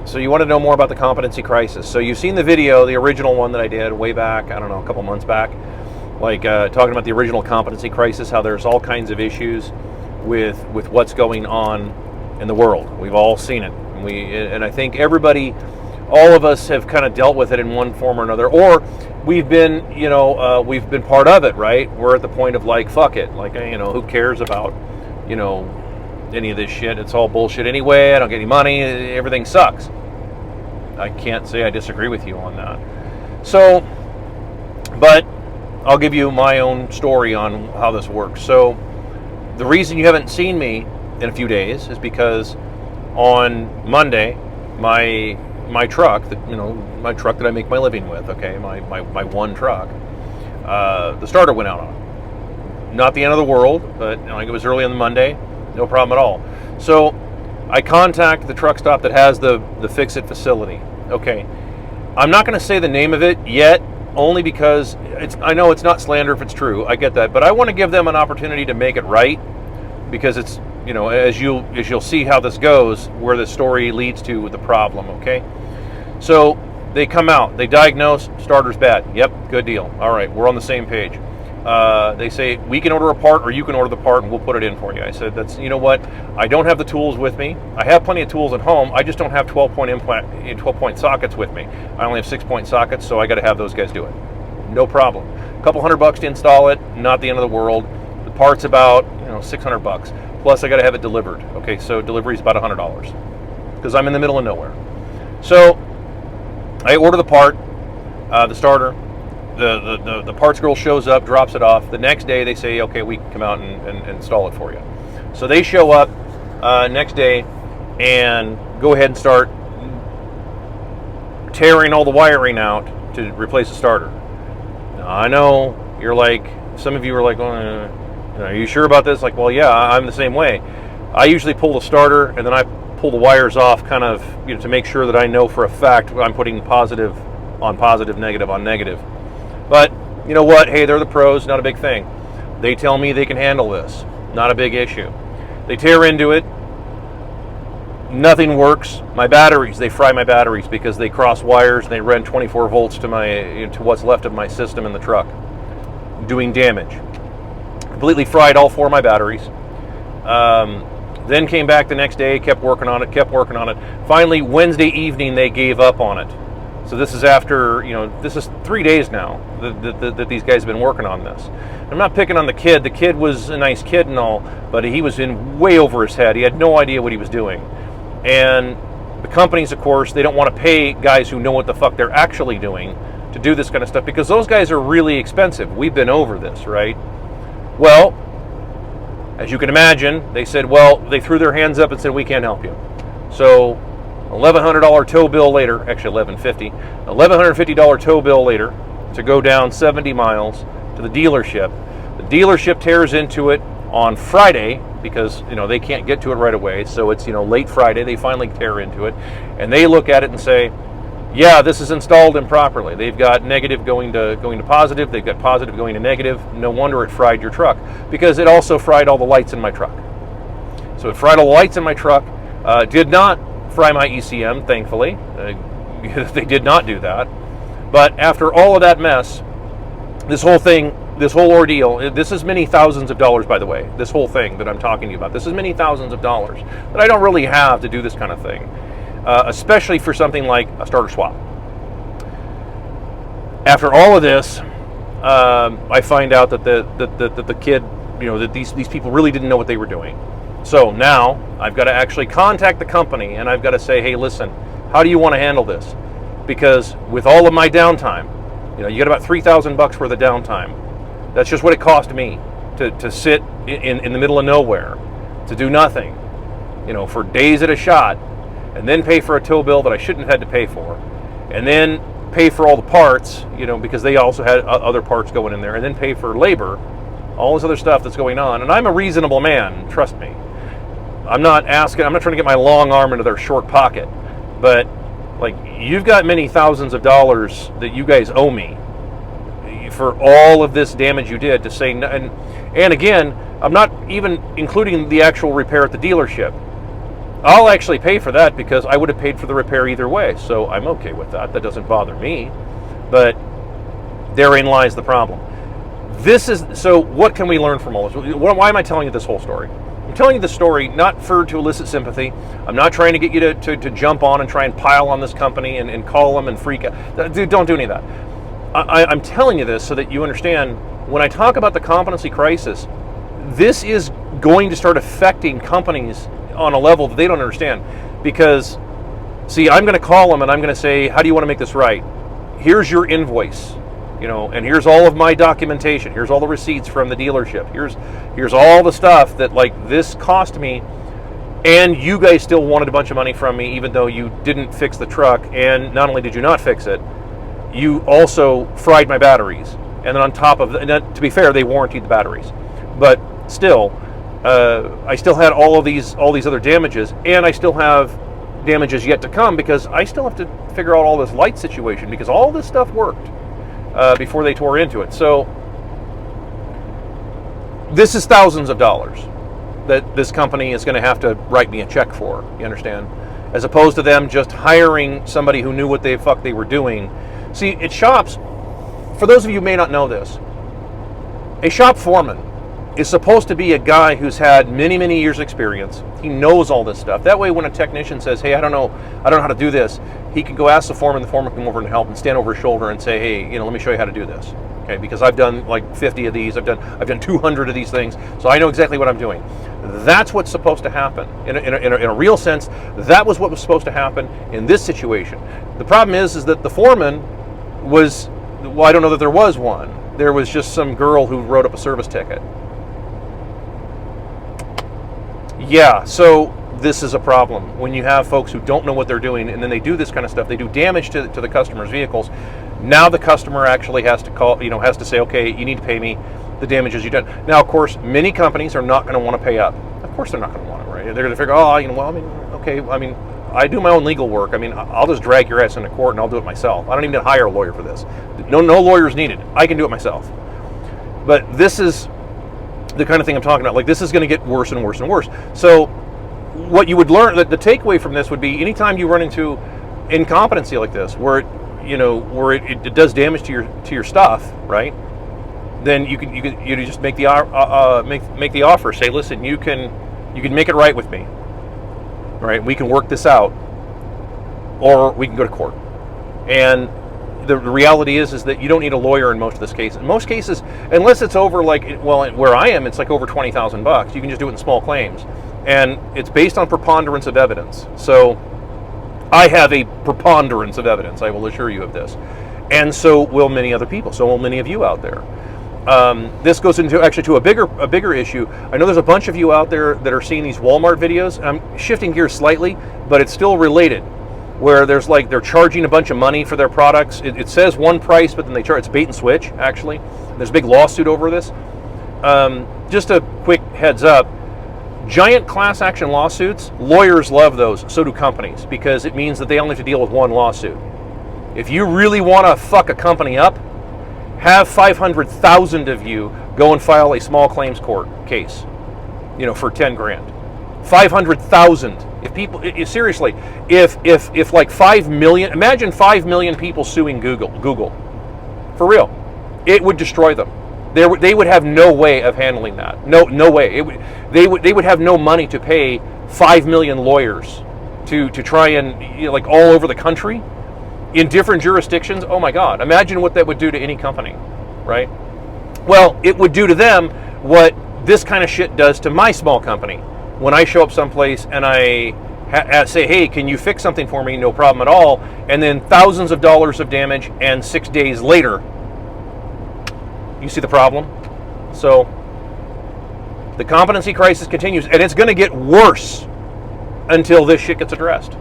So you want to know more about the competency crisis. So you've seen the video, the original one that I did way back, I don't know, a couple months back, like talking about the original competency crisis, how there's all kinds of issues with what's going on in the world. We've all seen it. And I think everybody, all of us have kind of dealt with it in one form or another, or we've been, we've been part of it, right? We're at the point of like, fuck it. Like, who cares about, any of this shit? It's all bullshit anyway. I don't get any money. Everything sucks. I can't say I disagree with you on that. So, but I'll give you my own story on how this works. So, the reason you haven't seen me in a few days is because on Monday, my truck, my truck that I make my living with, okay, my one truck, the starter went out on it. Not the end of the world, but it was early on the Monday. No problem at all. So I contact the truck stop that has the fix-it facility. Okay. I'm not going to say the name of it yet, only because I know it's not slander if it's true. I get that. But I want to give them an opportunity to make it right, because it's, as you'll see how this goes, where the story leads to with the problem, okay? So they come out, they diagnose, starter's bad. Yep, good deal. All right, we're on the same page. They say, we can order a part, or you can order the part and we'll put it in for you. I said, you know what? I don't have the tools with me. I have plenty of tools at home. I just don't have 12-point sockets with me. I only have 6-point sockets, so I got to have those guys do it. No problem. A couple $100 to install it, not the end of the world. The part's about, $600. Plus, I got to have it delivered. Okay, so delivery's about $100 because I'm in the middle of nowhere. So I order the part, the starter. The parts girl shows up, drops it off. The next day they say, okay, we can come out and install it for you. So they show up next day and go ahead and start tearing all the wiring out to replace the starter. Now, I know you're like, some of you are like, are you sure about this? Like, well, yeah, I'm the same way. I usually pull the starter and then I pull the wires off kind of, to make sure that I know for a fact I'm putting positive on positive, negative on negative. But you know what? Hey, they're the pros, not a big thing. They tell me they can handle this. Not a big issue. They tear into it. Nothing works. My batteries, they fry my batteries because they cross wires and they run 24 volts to what's left of my system in the truck, doing damage. Completely fried all 4 of my batteries. Then came back the next day, kept working on it. Finally, Wednesday evening, they gave up on it. So this is after, this is 3 days now that these guys have been working on this. I'm not picking on the kid. The kid was a nice kid and all, but he was in way over his head. He had no idea what he was doing. And the companies, of course, they don't want to pay guys who know what the fuck they're actually doing to do this kind of stuff, because those guys are really expensive. We've been over this, right? Well, as you can imagine, they said, they threw their hands up and said, we can't help you. So $1,100 tow bill later, actually $1,150 tow bill later to go down 70 miles to the dealership. The dealership tears into it on Friday because, they can't get to it right away. So it's, late Friday, they finally tear into it and they look at it and say, yeah, this is installed improperly. They've got negative going to positive. They've got positive going to negative. No wonder it fried your truck, because it also fried all the lights in my truck. So it fried all the lights in my truck. Did not fry my ECM, thankfully. They did not do that. But after all of that mess, this whole ordeal, this is many thousands of dollars, by the way. This whole thing that I'm talking to you about, this is many thousands of dollars that I don't really have to do this kind of thing. Especially for something like a starter swap. After all of this, I find out that the kid, that these people really didn't know what they were doing. So now I've got to actually contact the company and I've got to say, hey, listen, how do you want to handle this? Because with all of my downtime, you get about $3,000 worth of downtime. That's just what it cost me to sit in the middle of nowhere, to do nothing, for days at a shot. And then pay for a tow bill that I shouldn't have had to pay for, and then pay for all the parts, because they also had other parts going in there, and then pay for labor, all this other stuff that's going on. And I'm a reasonable man, trust me. I'm not trying to get my long arm into their short pocket, but you've got many thousands of dollars that you guys owe me for all of this damage you did to say, and again, I'm not even including the actual repair at the dealership. I'll actually pay for that because I would have paid for the repair either way. So I'm okay with that. That doesn't bother me. But therein lies the problem. So what can we learn from all this? Why am I telling you this whole story? I'm telling you this story not to elicit sympathy. I'm not trying to get you to jump on and try and pile on this company and call them and freak out. Dude, don't do any of that. I'm telling you this so that you understand, when I talk about the competency crisis, this is going to start affecting companies on a level that they don't understand. Because, see, I'm going to call them and I'm going to say, how do you want to make this right? Here's your invoice, and here's all of my documentation. Here's all the receipts from the dealership. Here's all the stuff that, like, this cost me, and you guys still wanted a bunch of money from me even though you didn't fix the truck, and not only did you not fix it, you also fried my batteries. And then on top of that, to be fair, they warranted the batteries. But still, I still had all these other damages, and I still have damages yet to come because I still have to figure out all this light situation because all this stuff worked before they tore into it. So this is thousands of dollars that this company is going to have to write me a check for, you understand? As opposed to them just hiring somebody who knew what the fuck they were doing. See, at shops, for those of you who may not know this, a shop foreman is supposed to be a guy who's had many, many years experience. He knows all this stuff. That way when a technician says, hey, I don't know how to do this, he can go ask the foreman can come over and help and stand over his shoulder and say, hey, let me show you how to do this. Okay, because I've done like 50 of these, I've done 200 of these things, so I know exactly what I'm doing. That's what's supposed to happen. In a real sense, that was what was supposed to happen in this situation. The problem is that the foreman was, well, I don't know that there was one. There was just some girl who wrote up a service ticket. Yeah, so this is a problem. When you have folks who don't know what they're doing and then they do this kind of stuff, they do damage to the customer's vehicles. Now the customer actually has to call, has to say, okay, you need to pay me the damages you've done. Now, of course, many companies are not going to want to pay up. Of course they're not going to want to, right? They're going to figure, I do my own legal work. I'll just drag your ass into court and I'll do it myself. I don't even need to hire a lawyer for this. No lawyers needed. I can do it myself. But this is the kind of thing I'm talking about. Like, this is going to get worse and worse and worse. So what you would learn, the takeaway from this would be, anytime you run into incompetency like this, where it does damage to your stuff, right? Then you just make the offer. Say, listen, you can make it right with me, right? We can work this out, or we can go to court. And the reality is that you don't need a lawyer in most of this case. In most cases, unless it's over where I am, it's like over $20,000. You can just do it in small claims, and it's based on preponderance of evidence. So I have a preponderance of evidence, I will assure you of this, and so will many other people. So will many of you out there. This goes into a bigger issue. I know there's a bunch of you out there that are seeing these Walmart videos. I'm shifting gears slightly, but it's still related. Where there's they're charging a bunch of money for their products. It says one price, but then they charge. It's bait and switch, actually. There's a big lawsuit over this. Just a quick heads up. Giant class action lawsuits, lawyers love those. So do companies, because it means that they only have to deal with one lawsuit. If you really want to fuck a company up, have 500,000 of you go and file a small claims court case, for 10 grand. 500,000. Seriously, if like 5 million, imagine 5 million people suing Google, for real, it would destroy them. They would have no way of handling that. No way. They would have no money to pay 5 million lawyers to try and all over the country in different jurisdictions. Oh my God! Imagine what that would do to any company, right? Well, it would do to them what this kind of shit does to my small company. When I show up someplace and I say, hey, can you fix something for me? No problem at all. And then thousands of dollars of damage, and 6 days later, you see the problem? So the competency crisis continues, and it's going to get worse until this shit gets addressed.